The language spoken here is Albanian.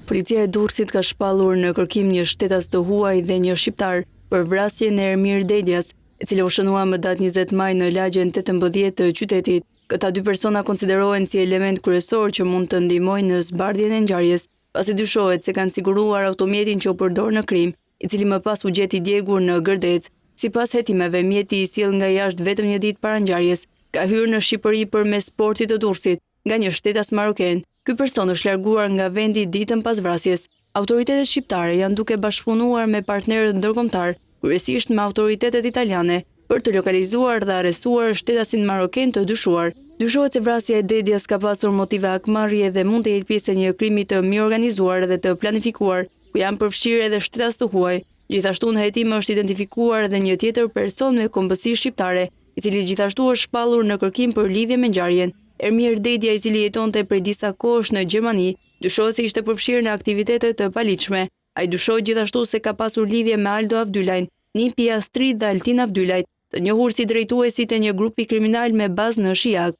Policia e Durrësit ka shpallur në kërkim një shtetas të huaj dhe një shqiptar për vrasjen e Ermir Dedjas, e cila u shënua më datë 20 maj në lagjen 18 të qytetit. Këta dy persona konsiderohen si element kryesor që mund të ndihmojnë në zbardhjen e ngjarjes, pasi dyshohet se kanë siguruar automjetin që u përdor në krim, i cili më pas u gjeti djegur në Gërdec. Sipas hetimeve, mjeti i sjell nga jashtë vetëm një ditë para ngjarjes, ka hyrë në Shqipëri përmes portit të Durrësit nga një shtetas maroken. Ky person është larguar nga vendi ditën pas vrasjes. Autoritetet shqiptare janë duke bashkëpunuar me partnerët ndërkombëtar, kryesisht me autoritetet italiane, për të lokalizuar dhe arrestuar shtetasin maroken të dyshuar. Dyshohet se vrasja e Dedjas ka pasur motive akmarrje dhe mund të jetë pjesë e një krimi të mirë organizuar dhe të planifikuar, ku janë përfshirë edhe shtetas të huaj. Gjithashtu në hetim është identifikuar edhe një tjetër person me kombësi shqiptare, i cili gjithashtu është shpallur në kërkim për lidhje me ngjarjen. Ermir Dedja, i cili jetonte prej disa kohësh në Gjermani, dyshohet se ishte përfshirë në aktivitete të paligjshme. Ai dyshohet gjithashtu se ka pasur lidhje me Aldo Avdylajn, Nipi Astrid dhe Altin Avdylajt, të njohur si drejtuesit e një grupi kriminal me bazë në Shijak.